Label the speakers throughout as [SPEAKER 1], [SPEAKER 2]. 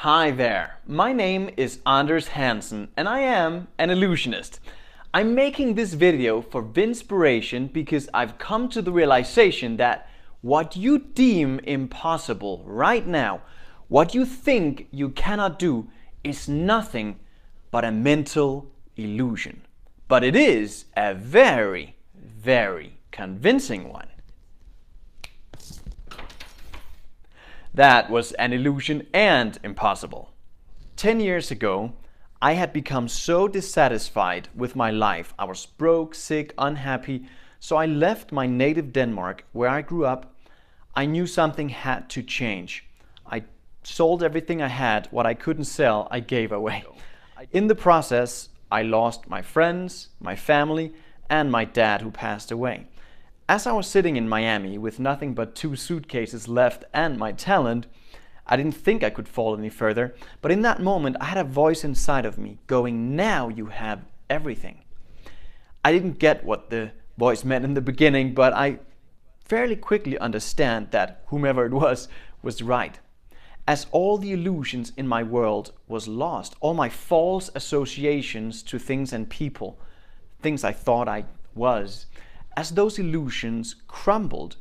[SPEAKER 1] Hi there, my name is Anders Hansen and I am an illusionist. I'm making this video for Winspiration because I've come to the realization that what you deem impossible right now, what you think you cannot do, is nothing but a mental illusion. But it is a very, very convincing one. That was an illusion and impossible. 10 years ago, I had become so dissatisfied with my life. I was broke, sick, unhappy, so I left my native Denmark, where I grew up. I knew something had to change. I sold everything I had. What I couldn't sell, I gave away. In the process, I lost my friends, my family, and my dad, who passed away. As I was sitting in Miami with nothing but 2 suitcases left and my talent, I didn't think I could fall any further, but in that moment I had a voice inside of me going, "Now you have everything." I didn't get what the voice meant in the beginning, but I fairly quickly understand that whomever it was right. As all the illusions in my world was lost, all my false associations to things and people, things I thought I was, as those illusions crumbled,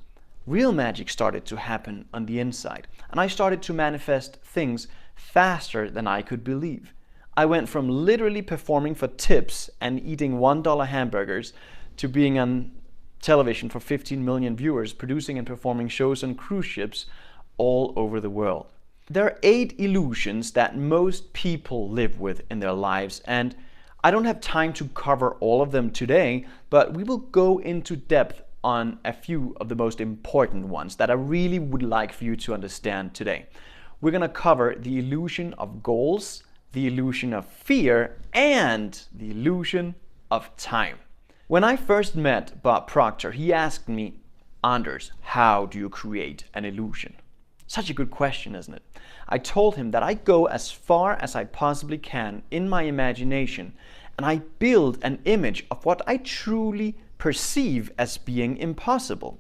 [SPEAKER 1] real magic started to happen on the inside, and I started to manifest things faster than I could believe. I went from literally performing for tips and eating $1 hamburgers to being on television for 15 million viewers, producing and performing shows on cruise ships all over the world. There are 8 illusions that most people live with in their lives, and I don't have time to cover all of them today, but we will go into depth on a few of the most important ones that I really would like for you to understand today. We're going to cover the illusion of goals, the illusion of fear, and the illusion of time. When I first met Bob Proctor, he asked me, "Anders, how do you create an illusion?" Such a good question, isn't it? I told him that I go as far as I possibly can in my imagination, and I build an image of what I truly perceive as being impossible.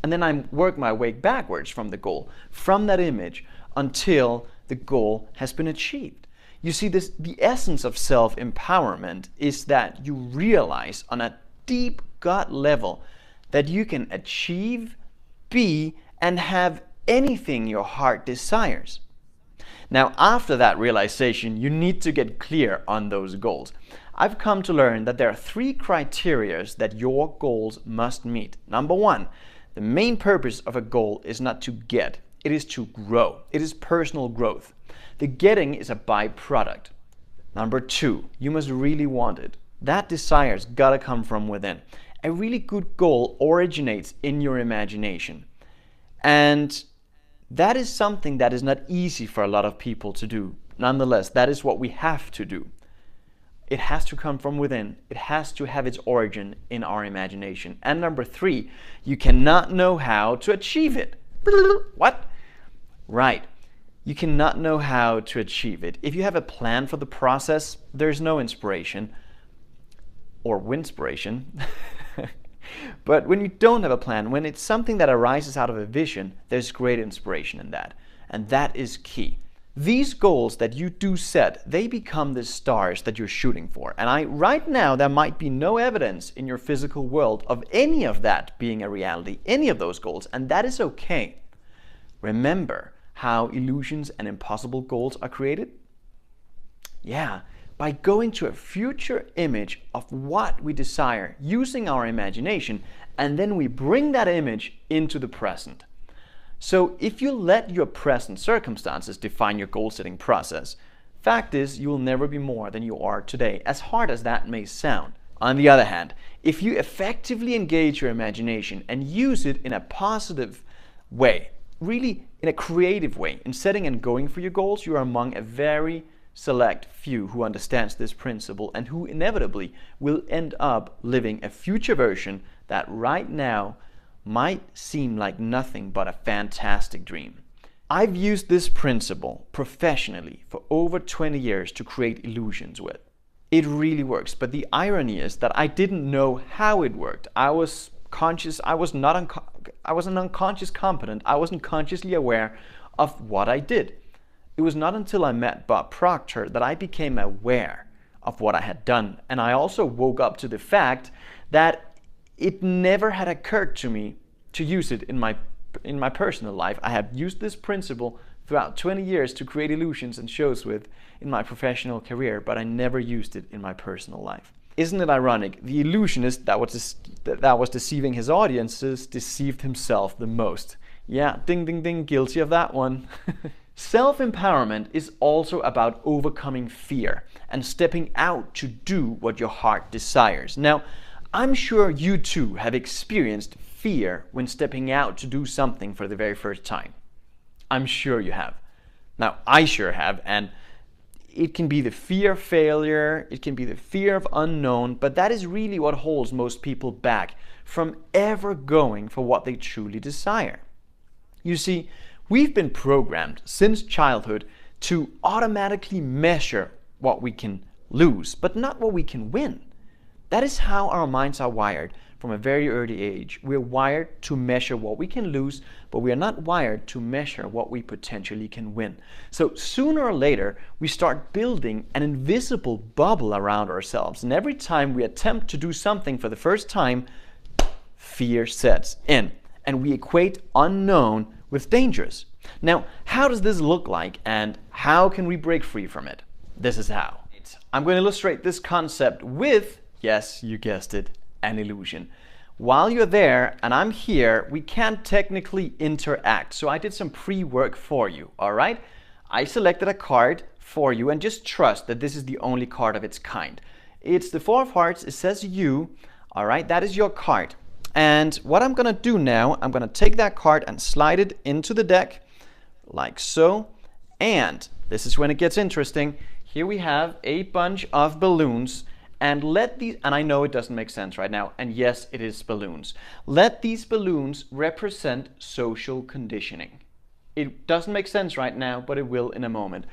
[SPEAKER 1] And then I work my way backwards from the goal, from that image, until the goal has been achieved. You see, the essence of self-empowerment is that you realize on a deep gut level that you can achieve, be, and have anything your heart desires. Now, after that realization, you need to get clear on those goals. I've come to learn that there are 3 criteria that your goals must meet. Number 1, the main purpose of a goal is not to get, it is to grow. It is personal growth. The getting is a byproduct. Number 2, you must really want it. That desire's gotta come from within. A really good goal originates in your imagination. And that is something that is not easy for a lot of people to do. Nonetheless, that is what we have to do. It has to come from within. It has to have its origin in our imagination. And number 3, you cannot know how to achieve it. What? Right. You cannot know how to achieve it. If you have a plan for the process, there's no inspiration or winspiration. But when you don't have a plan, when it's something that arises out of a vision, there's great inspiration in that. And that is key. These goals that you do set, they become the stars that you're shooting for. And right now, there might be no evidence in your physical world of any of that being a reality, any of those goals, and that is okay. Remember how illusions and impossible goals are created? Yeah. By going to a future image of what we desire using our imagination, and then we bring that image into the present. So if you let your present circumstances define your goal-setting process, fact is you will never be more than you are today, as hard as that may sound. On the other hand, if you effectively engage your imagination and use it in a positive way, really in a creative way, in setting and going for your goals, you are among a very select few who understands this principle and who inevitably will end up living a future version that right now might seem like nothing but a fantastic dream. I've used this principle professionally for over 20 years to create illusions with. It really works, but the irony is that I didn't know how it worked. I was conscious, I wasn't unconscious competent, I wasn't consciously aware of what I did. It was not until I met Bob Proctor that I became aware of what I had done. And I also woke up to the fact that it never had occurred to me to use it in my personal life. I had used this principle throughout 20 years to create illusions and shows with in my professional career, but I never used it in my personal life. Isn't it ironic? The illusionist that was deceiving his audiences deceived himself the most. Yeah, ding, ding, ding, guilty of that one. Self-empowerment is also about overcoming fear and stepping out to do what your heart desires. Now, I'm sure you too have experienced fear when stepping out to do something for the very first time. I'm sure you have. Now, I sure have, and it can be the fear of failure, it can be the fear of unknown, but that is really what holds most people back from ever going for what they truly desire. You see, we've been programmed since childhood to automatically measure what we can lose, but not what we can win. That is how our minds are wired from a very early age. We're wired to measure what we can lose, but we are not wired to measure what we potentially can win. So sooner or later, we start building an invisible bubble around ourselves. And every time we attempt to do something for the first time, fear sets in. And we equate unknown with dangerous. Now, how does this look like and how can we break free from it? This is how. I'm going to illustrate this concept with, yes, you guessed it, an illusion. While you're there and I'm here, we can't technically interact. So I did some pre-work for you, all right? I selected a card for you and just trust that this is the only card of its kind. It's the Four of Hearts, it says you, all right? That is your card. And what I'm gonna do now, I'm gonna take that card and slide it into the deck, like so. And this is when it gets interesting. Here we have a bunch of balloons. And let these, and I know it doesn't make sense right now, and yes, it is balloons. Let these balloons represent social conditioning. It doesn't make sense right now, but it will in a moment.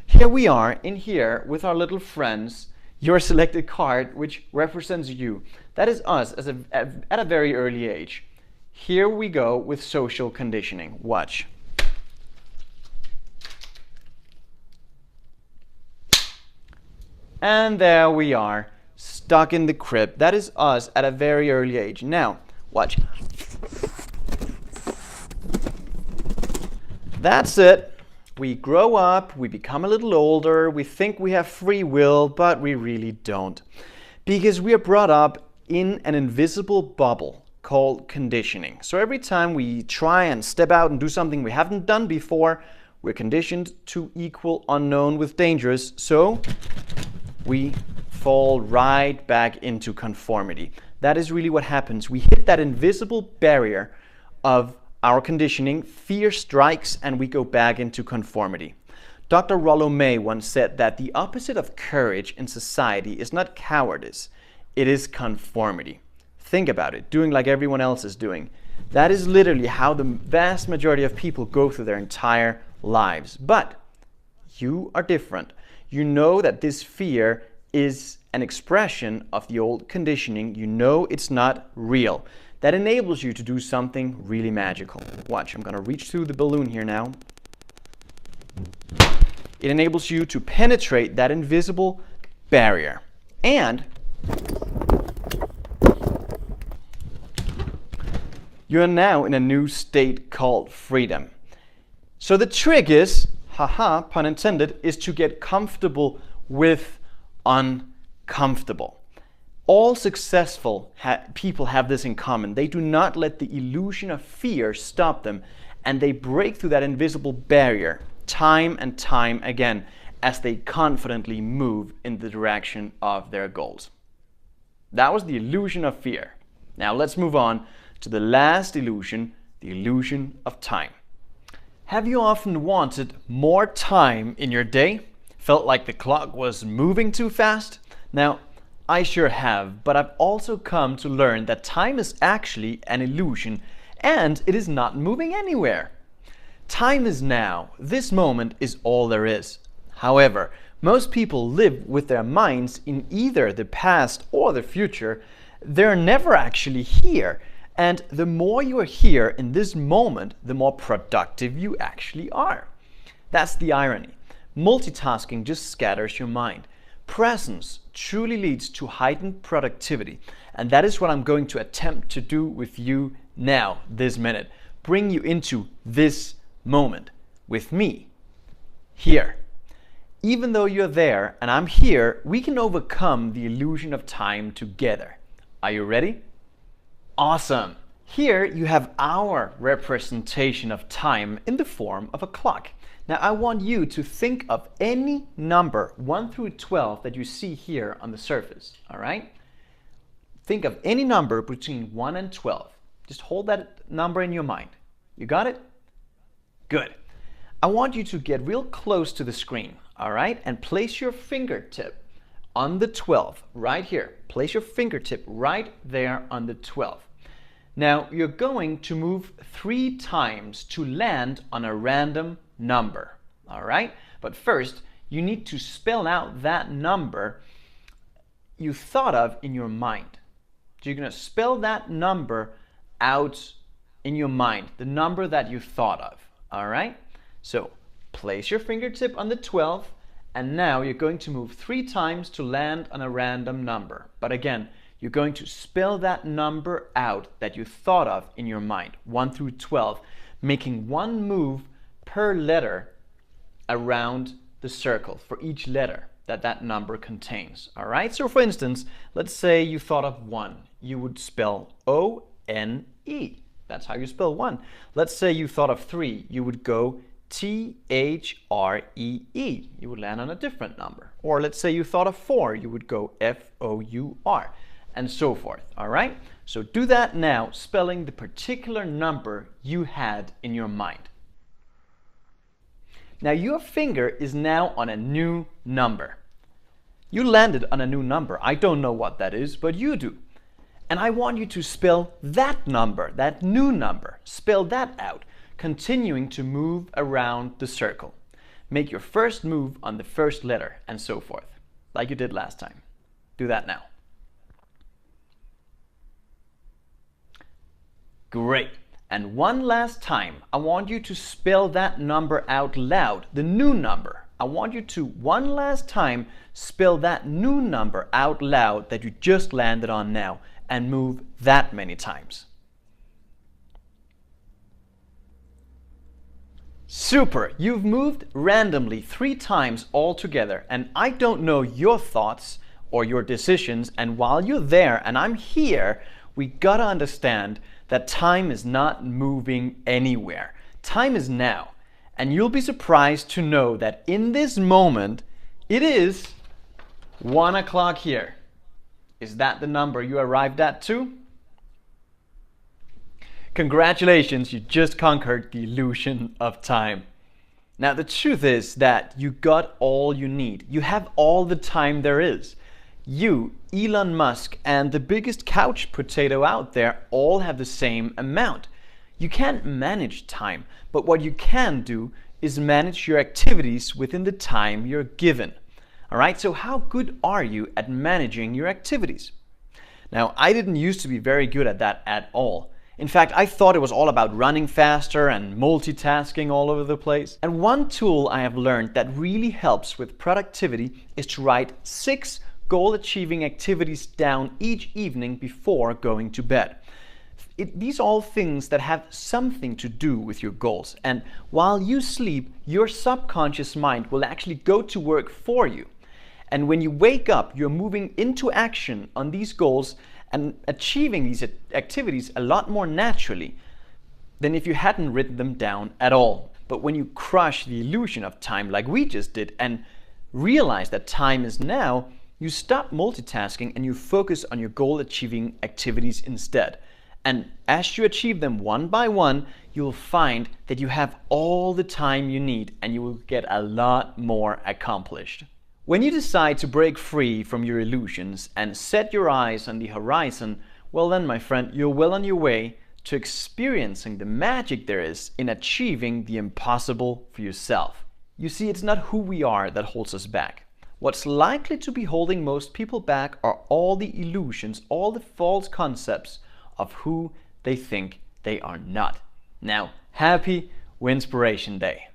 [SPEAKER 1] Here we are in here with our little friends, your selected card, which represents you. That is us at a very early age. Here we go with social conditioning. Watch. And there we are. Stuck in the crib. That is us at a very early age. Now, watch. That's it. We grow up, we become a little older, we think we have free will, but we really don't. Because we are brought up in an invisible bubble called conditioning. So every time we try and step out and do something we haven't done before, we're conditioned to equal unknown with dangerous. So we fall right back into conformity. That is really what happens. We hit that invisible barrier of our conditioning, fear strikes, and we go back into conformity. Dr. Rollo May once said that the opposite of courage in society is not cowardice, it is conformity. Think about it, doing like everyone else is doing. That is literally how the vast majority of people go through their entire lives. But you are different. You know that this fear is an expression of the old conditioning. You know it's not real. That enables you to do something really magical. Watch, I'm going to reach through the balloon here now. It enables you to penetrate that invisible barrier. And you're now in a new state called freedom. So the trick is, haha, pun intended, is to get comfortable with uncomfortable. All successful people have this in common. They do not let the illusion of fear stop them, and they break through that invisible barrier time and time again as they confidently move in the direction of their goals. That was the illusion of fear. Now let's move on to the last illusion, the illusion of time. Have you often wanted more time in your day? Felt like the clock was moving too fast? Now, I sure have, but I've also come to learn that time is actually an illusion and it is not moving anywhere. Time is now. This moment is all there is. However, most people live with their minds in either the past or the future. They're never actually here. And the more you are here in this moment, the more productive you actually are. That's the irony. Multitasking just scatters your mind. Presence truly leads to heightened productivity, and that is what I'm going to attempt to do with you now, this minute. Bring you into this moment with me, here. Even though you're there and I'm here, we can overcome the illusion of time together. Are you ready? Awesome! Here you have our representation of time in the form of a clock. Now I want you to think of any number 1 through 12 that you see here on the surface, all right? Think of any number between 1 and 12. Just hold that number in your mind. You got it? Good. I want you to get real close to the screen, all right? And place your fingertip on the 12 right here. Place your fingertip right there on the 12. Now you're going to move 3 times to land on a random number, all right? But first, you need to spell out that number you thought of in your mind. So you're going to spell that number out in your mind, the number that you thought of, all right? So place your fingertip on the 12, and now you're going to move 3 times to land on a random number. But again, you're going to spell that number out that you thought of in your mind, 1 through 12, making 1 move per letter around the circle for each letter that number contains. All right, so for instance, let's say you thought of 1. You would spell O-N-E. That's how you spell 1. Let's say you thought of 3. You would go T-H-R-E-E. You would land on a different number. Or let's say you thought of 4. You would go F-O-U-R, and so forth. All right, so do that now, spelling the particular number you had in your mind. Now your finger is now on a new number. You landed on a new number. I don't know what that is, but you do. And I want you to spell that number, that new number. Spell that out, continuing to move around the circle. Make your first move on the first letter, and so forth, like you did last time. Do that now. Great. And one last time, I want you to spell that number out loud, the new number. I want you to, one last time, spell that new number out loud that you just landed on now, and move that many times. Super! You've moved randomly 3 times altogether, and I don't know your thoughts or your decisions, and while you're there and I'm here, we gotta understand that time is not moving anywhere. Time is now. And you'll be surprised to know that in this moment, it is 1 o'clock here. Is that the number you arrived at too? Congratulations, you just conquered the illusion of time. Now the truth is that you got all you need. You have all the time there is. You, Elon Musk, and the biggest couch potato out there all have the same amount. You can't manage time, but what you can do is manage your activities within the time you're given. All right, so how good are you at managing your activities? Now, I didn't used to be very good at that at all. In fact, I thought it was all about running faster and multitasking all over the place. And one tool I have learned that really helps with productivity is to write 6 goal-achieving activities down each evening before going to bed. These are all things that have something to do with your goals. And while you sleep, your subconscious mind will actually go to work for you. And when you wake up, you're moving into action on these goals and achieving these activities a lot more naturally than if you hadn't written them down at all. But when you crush the illusion of time like we just did and realize that time is now, you stop multitasking and you focus on your goal-achieving activities instead. And as you achieve them one by one, you'll find that you have all the time you need and you will get a lot more accomplished. When you decide to break free from your illusions and set your eyes on the horizon, well then, my friend, you're well on your way to experiencing the magic there is in achieving the impossible for yourself. You see, it's not who we are that holds us back. What's likely to be holding most people back are all the illusions, all the false concepts of who they think they are not. Now, happy Winspiration Day.